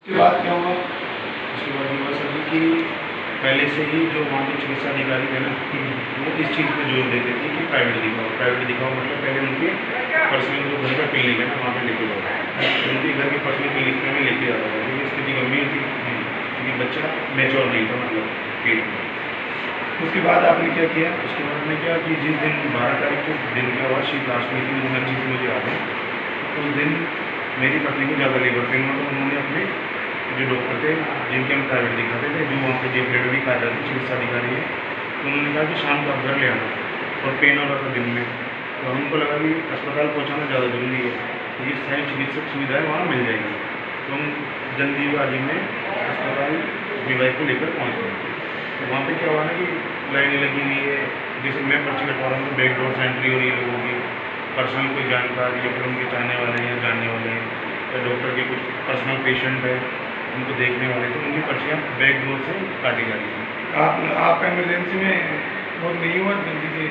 उसके बाद क्या हुआ? उसके बाद ये हुआ सर जी कि पहले से ही जो वहाँ के चिकित्सा अधिकारी थे ना, वो इस चीज़ पे जोर देते थे कि प्राइवेट दिखाओ मतलब पहले उनके पर्सनल जो घर का क्लिनिक है ना वहाँ पे लेके जाओ। उनके घर के पर्सनल क्लिनिक में लेके जाता था क्योंकि स्थिति गंभीर थी, क्योंकि बच्चा मेच्योर नहीं था मतलब पेट में। उसके बाद आपने क्या किया? उसके बाद मैंने क्या कि जिस दिन 12 तारीख के दिन क्या हुआ, शीतलाष्टमी थी, वो हर चीज़ मुझे याद है। उस दिन मेरी पत्नी को ज़्यादा लेबर पेन हुआ, तो उन्होंने अपने जो डॉक्टर थे जिनके हम प्राइवेट दिखाते थे, जो वहाँ पे जेपलेट भी कार्य थे चिकित्सा अधिकारी है, तो उन्होंने कहा कि शाम को आप घर ले आना, और पेन हो रहा था दिन में, तो हमको लगा कि अस्पताल पहुँचाना ज़्यादा ज़रूरी है, तो ये सारी चिकित्सक सुविधाएँ वहाँ मिल जाएगी। तो हम जल्दीबाजी में अस्पताल अपनी वाइफ को लेकर पहुँच गए। तो वहाँ पे क्या हुआ ना कि लाइनें लगी हुई है, जैसे मैं पर्ची कटवा रहा हूँ तो बैकडोर से एंट्री हो रही है लोगों की, पर्सनल कोई जानकार या फिर उनके चाहने वाले हैं या जानने वाले हैं, या डॉक्टर के कुछ पर्सनल पेशेंट है उनको देखने वाले थे, उनकी पर्चियाँ बैकडोर से काटी जा रही थी। आप इमरजेंसी में बहुत नहीं हुआ जल्दी से?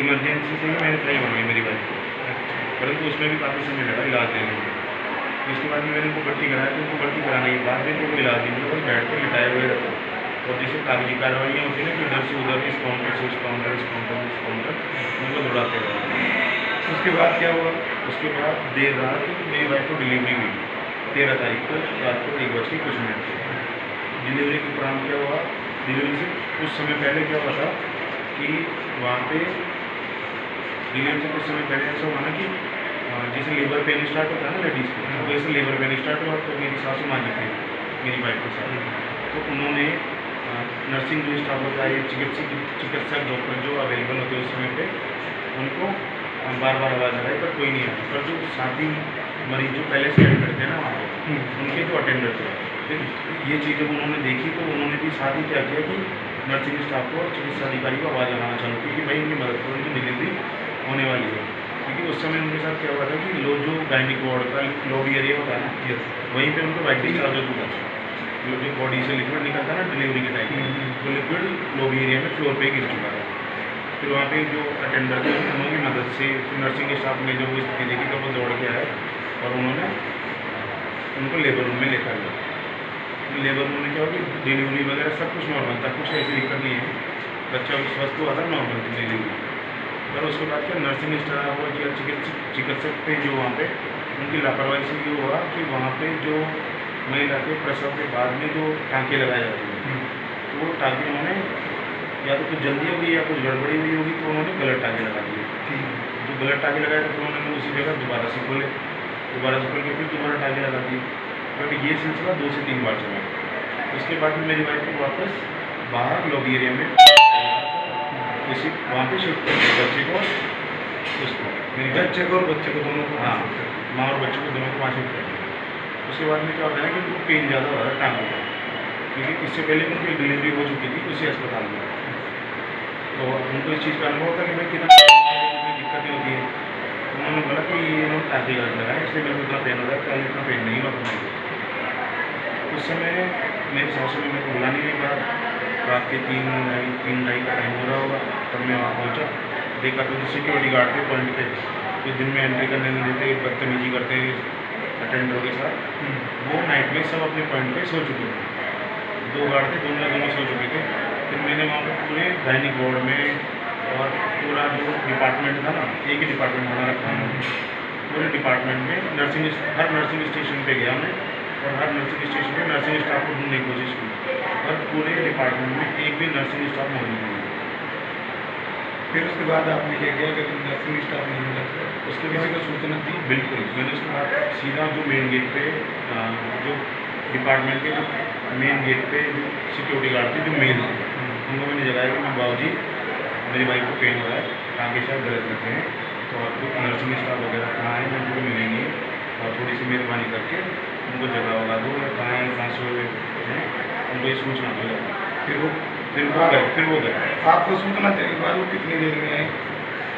इमरजेंसी से ही मैंने ट्राई बनवाई मेरी वाइफ को, परंतु उसमें भी काफ़ी समय लगा इलाज लेने में। इसके बाद में मैंने उनको भर्ती कराया, तो उनको भर्ती कराने के बाद में कोई इलाज नहीं मिला, बस बेड पर लिटाए हुए रहता, और जैसे कागजी कार्रवाइयाँ होती है ना कि इधर से उधर, इस काउंटर से उस काउंटर, इस काउंटर से इस काउंटर, उनको दौड़ाते रहे। उसके बाद क्या हुआ? उसके बाद देर रात मेरी वाइफ को डिलीवरी हुई 13 तारीख को रात को 1:00 डिलीवरी के उपरांत क्या हुआ, डिलीवरी से कुछ समय पहले क्या हुआ था कि वहाँ पे डिलीवरी से कुछ समय पहले ऐसा हुआ ना कि जैसे लेबर पेन स्टार्ट होता है ना लेडीज़ को, तो वैसे लेबर पेन स्टार्ट हुआ, तो मेरी सासू माँ जी थे मेरी वाइफ के साथ, तो उन्होंने नर्सिंग जो स्टाफ होता है, चिकित्सक डॉक्टर जो अवेलेबल होते हैं उस समय पे, उनको बार बार आवाज़ आ रही पर कोई नहीं आया, पर जो साथी मरीज जो पहले से एडमिट थे ना वहाँ पे, उनके जो अटेंडर थे, फिर ये चीज़ जब उन्होंने देखी तो उन्होंने भी साथ ही क्या किया कि नर्सिंग स्टाफ को और चिकित्सा अधिकारी को आवाज़ लगाना चालू की कि भाई उनकी मदद करो, उनकी डिलीवरी होने वाली है। क्योंकि उस समय उनके साथ क्या हुआ था कि जो गायनिक वार्ड का लॉबी एरिया होता है ना, वहीं पर उनको वाइट डिस्चार्ज हो चुका था, जो बॉडी से लिक्विड निकलता है ना डिलीवरी के टाइम में, वो लिक्विड लॉबी एरिया में फ्लोर पे गिर चुका था। फिर वहाँ पे जो अटेंडर थे उन्होंने मदद से नर्सिंग स्टाफ ने जब वो स्थिति देखी तो वो दौड़ के आए और उन्होंने उनको लेबर रूम में लेकर गए। लेबर रूम में क्या होगी, डिलीवरी वगैरह सब कुछ नॉर्मल था, कुछ ऐसी दिक्कत नहीं है, बच्चा स्वस्थ हुआ था, नॉर्मल थी डिलीवरी। पर उसके बाद क्या नर्सिंग स्टाफ और चिकित्सक थे जो वहाँ पे, उनकी लापरवाही से ये हुआ कि वहाँ पे जो महिला के प्रसव के बाद में जो टाँके लगाए जाते हैं, तो वो टाँके उन्होंने या तो कुछ जल्दी हो गई या कुछ गड़बड़ी हुई होगी, तो उन्होंने गलत टाँके लगा दिए। जो गलत टाँके लगाए तो फिर उन्होंने उसी जगह दोबारा से खोल के फिर दोबारा टाँके लगा दिए। बट ये सिलसिला 2 से 3 बार चला। उसके बाद में मेरी वाइफ को वापस बाहर लॉबी एरिया में इसी वहाँ पे शिफ्ट कर दिया, बच्चे को उसको मेरी बच्चे को और बच्चे को दोनों को? हाँ, माँ और बच्चे को दोनों को वहाँ शिफ्ट कर दिया। उसके बाद में क्या होता है कि उनको पेन ज़्यादा हो रहा है टाँगों का, क्योंकि इससे पहले उनकी डिलीवरी हो चुकी थी उसी अस्पताल में, तो उनको इस चीज़ का अनुभव था कि भाई कितनी दिक्कतें होती हैं। तो उन्होंने बोला कि ये इन्होंने टाँके गलत लगाए इसलिए मेरे को इतना पेन हो रहा है, पहले इतना पेन नहीं होता था। उस समय मेरी सासू ने मेरे को बुलाने के बाद रात के 3-2:30 का टाइम हो रहा होगा, तब मैं वहाँ पहुँचा, देखा तो जो सिक्योरिटी गार्ड थे पॉइंट पे, जो दिन में एंट्री करने नहीं देते, बदतमीजी करते अटेंडर के साथ, वो नाइट में सब अपने पॉइंट पे सो चुके थे। 2 गार्ड थे, दोनों सो चुके थे। फिर मैंने वहाँ पर पूरे गायनिक वार्ड में और पूरा जो डिपार्टमेंट था ना, एक ही डिपार्टमेंट बना रखा है, पूरे डिपार्टमेंट में हर नर्सिंग स्टेशन पे गया मैं, और हर नर्सिंग स्टेशन पे नर्सिंग स्टाफ को ढूंढने की कोशिश की, और पूरे डिपार्टमेंट में एक भी नर्सिंग स्टाफ मौजूद नहीं है। फिर उसके बाद आपने क्या किया कि नर्सिंग स्टाफ नहीं मिला? उसके किसी बाद को सूचना दी? बिल्कुल, मैंने उसके बाद सीधा जो मेन गेट पे जो डिपार्टमेंट के जो मेन गेट पे जो सिक्योरिटी गार्ड थे जो मेन थे, उनको मैंने जगाया कि मैं बाबूजी मेरी वाइफ को पेन हो रहा है, टाँके शायद गलत लगे हैं, तो आपको नर्सिंग स्टाफ वगैरह कहाँ है उनको मिलेंगे, और थोड़ी सी मेहरबानी करके उनको जगह वगैरह दो, या कहाँ है कहाँ से हैं उनको ये सूचना दो। फिर वो गए। आपको सूचना देने के बाद वो कितनी देर में आए?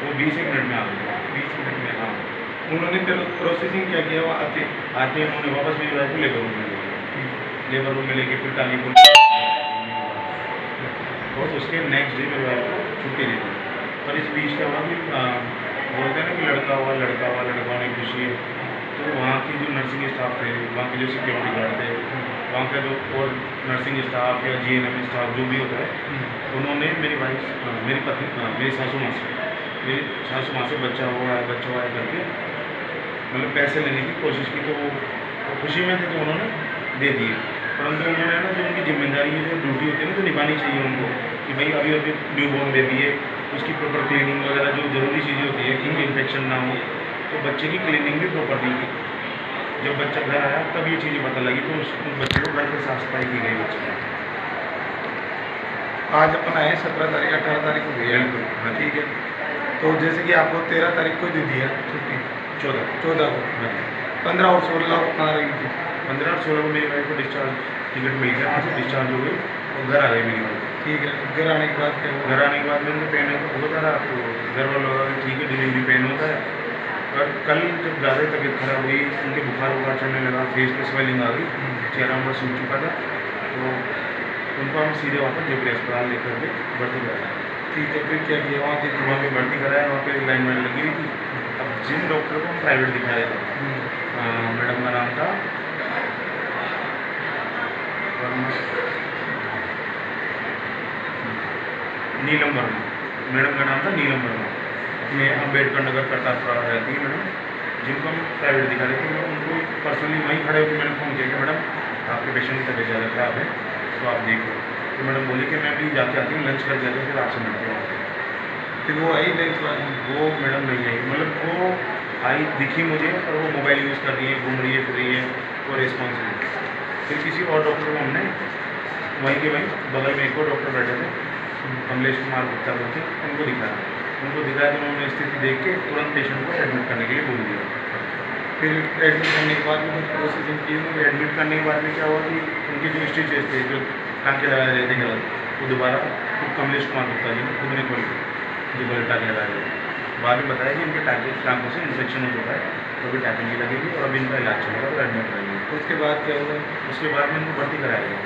वो 20 मिनट में आ गए। 20 मिनट में? हाँ। उन्होंने फिर प्रोसेसिंग क्या किया? वो आते उन्होंने वापस मेरी वाइफ को लेबर रूम में ले, लेबर रूम में लेके फिर टाली को, और उसके नेक्स्ट डे मेरे वाइफ को छुट्टी दे दी। पर इस बीच क्या हुआ कि बोलते हैं ना कि लड़का हुआ नहीं खुशी है, तो वहाँ की जो नर्सिंग स्टाफ थे, वहाँ के जो सिक्योरिटी गार्ड थे, वहाँ का जो और नर्सिंग स्टाफ या GNM स्टाफ जो भी होता है, उन्होंने मेरी पत्नी मेरी सासू माँ से बच्चा हुआ है करके मतलब पैसे लेने की कोशिश की। तो वो खुशी में थे तो उन्होंने दे दिए, परंतु उन्होंने ना जो उनकी जिम्मेदारी है, जो ड्यूटी होती है ना, जो निभानी चाहिए उनको, कि भाई अभी न्यू बॉर्न बेबी है, उसकी प्रॉपर क्लीनिंग वगैरह जो ज़रूरी चीज़ें होती है कि इन्फेक्शन ना हो, तो बच्चे की क्लीनिंग भी प्रॉपर नहीं की। जब बच्चा घर आया तब ये चीज़ें पता लगी, तो उस बच्चे को घर पर साफ सफाई की गई बच्चे की। आज अपन आए 17 तारीख 18 तारीख को गया। बिल्कुल, हाँ जी। ठीक है, तो जैसे कि आपको 13 तारीख को दे दिया छुट्टी, 14 को, हाँ जी। 15 और 16 को कहाँ रही थी? 15 और 16 को मेरी वाइफ को डिस्चार्ज टिकट मिल गया, वहाँ से डिस्चार्ज हो गई और घर आ गई मेरी वाइफ। ठीक है, घर आने के बाद क्या हुआ? घर आने के बाद में उनको पेन होता रहा, तो घर वालों का ठीक है डिलीवरी पेन होता है। और कल जब ज़्यादा तबीयत खराब हुई, उनके बुखार चढ़ने लगा, फेस पे स्वेलिंग आ गई, चेहरा उनका सूख चुका था, तो उनको हम सीधे वहाँ पर जेपी अस्पताल लेकर के भर्ती कराया। ठीक है, फिर क्या किया वहाँ के? वहाँ पे भर्ती कराया, वहाँ पे लाइन वाइन लगी हुई थी। अब जिन डॉक्टर को हम प्राइवेट दिखाए थे, मैडम का नाम था नीलम वर्मा, मैडम का नाम था नीलम वर्मा, अपने अम्बेडकर नगर करतारपुरा रहती है मैडम, जिनको हम प्राइवेट दिखा रहे थे। मैं उनको पर्सनली वहीं खड़े होकर मैंने फ़ोन किया कि मैडम आपके पेशेंट की तबीयत ज़्यादा खराब है, तो आप देख लो। तो मैडम बोली कि मैं अभी जाके आती हूँ, लंच कर जाती हूँ, फिर आपसे मिलती हूँ। फिर वो आई लंच बाद में? वो मैडम नहीं आई, मतलब वो आई दिखी मुझे, और वो मोबाइल यूज़ कर रही है, घूम रही है, फिर रही है, वो रिस्पॉन्स नहीं। फिर किसी और डॉक्टर को हमने वहीं के वहीं बगल में एक और डॉक्टर बैठे थे, कमलेश कुमार गुप्ता बोलते, उनको दिखाया तो उन्होंने स्थिति देख के तुरंत पेशेंट को एडमिट करने के लिए बोल दिया। फिर एडमिट करने के बाद में कुछ प्रोसेसिंग की? तो एडमिट करने के बाद में क्या हुआ कि उनके जो स्टिचेस थे, जो टाँके लगाए रहे थे गलत, वो दोबारा खुद कमलेश कुमार गुप्ता जी ने खुद ने खोल जो गलत टाँके लगाए थे। बाद में बताया कि इनके टाँकों से इन्फेक्शन हो चुका है, तो अभी टाँके नहीं लगेगी और अभी इनका इलाज चलेगा, तो एडमिट कराएंगे। उसके बाद क्या हुआ? उसके बाद में उनको भर्ती कराया गया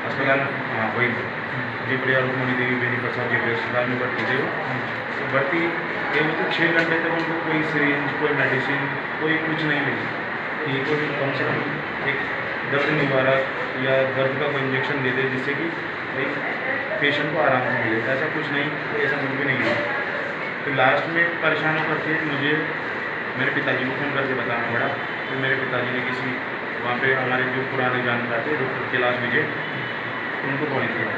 अस्पताल में। हाँ वही जी प्रिया रुक्मणी देवी बेनी प्रसाद जी अस्पताल में भर्ती थे वो। तो भर्ती ये मतलब 6 घंटे तक उनको कोई सिरिंज, कोई मेडिसिन, कोई कुछ नहीं मिली कि कोई कम से कम एक दर्द निवारक या दर्द का कोई इंजेक्शन दे दे जिससे कि भाई पेशेंट को आराम से मिले, ऐसा कुछ नहीं, ऐसा कुछ भी नहीं हुआ। तो लास्ट में परेशान होकर के मुझे मेरे पिताजी को फ़ोन करके बताना पड़ा। तो मेरे पिताजी ने किसी वहाँ पे हमारे जो पुराने जानकार थे डॉक्टर कैलाश विजय, उनको कॉल किया।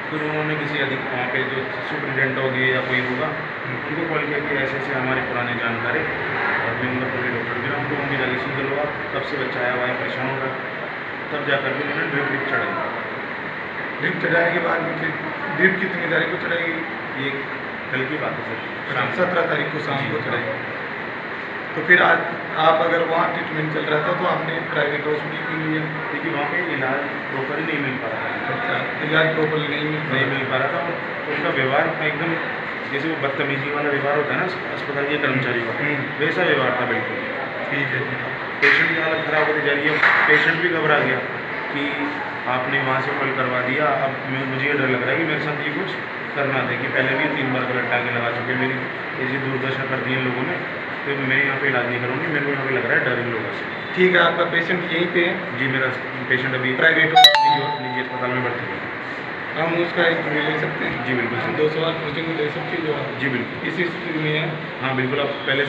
फिर उन्होंने किसी वहाँ पे जो सुपरिटेंडेंट होगी या कोई होगा, उनको कॉल किया कि ऐसे ऐसे हमारे पुराने जानकार है, और भी उनका पूरे डॉक्टर भी ना, उनको उनकी जगह सुन लो, आप कब से बच्चा आया हुआ है, परेशान होगा। तब जाकर के उन्होंने ड्रिप चढ़ाई। ड्रिप चढ़ाने के बाद में फिर ड्रिप कितनी तारीख को चढ़ाई? ये कल की बात है सर, शाम 17 तारीख को शाम को जी। चढ़ाई। तो फिर आज आप अगर वहाँ ट्रीटमेंट चल रहा था तो आपने प्राइवेट हॉस्पिटल के लिए? क्योंकि वहाँ पे इलाज प्रॉपर ही नहीं मिल पा रहा था। अच्छा, इलाज प्रॉपर नहीं मिल पा रहा था, और उनका व्यवहार एकदम जैसे वो बदतमीजी वाला व्यवहार होता है ना अस्पताल के कर्मचारियों का, वैसा व्यवहार था बिल्कुल। ठीक है जी। पेशेंट की हालत ख़राब होती जा रही है, पेशेंट भी घबरा गया कि आपने वहाँ से कॉल करवा दिया, अब मुझे ये डर लग रहा है कि मेरे साथ ये कुछ करना था, कि पहले भी 3 बार गलत टाँगे लगा चुके, मेरी ऐसी दुर्दशा कर दी इन लोगों ने, तो मैं यहाँ पे इलाज नहीं करूँगी, मेरे को यहाँ पे लग रहा है डर इन लोगों से। ठीक है, आपका पेशेंट यहीं पे है? जी, मेरा पेशेंट अभी प्राइवेट निजी अस्पताल में भर्ती है। हम उसका इंटरव्यू ले सकते हैं? जी बिल्कुल। 2 सवाल पूछेंगे, ले सकते हैं जवाब? जी बिल्कुल। इसी स्थिति में है? हाँ बिल्कुल, आप पहले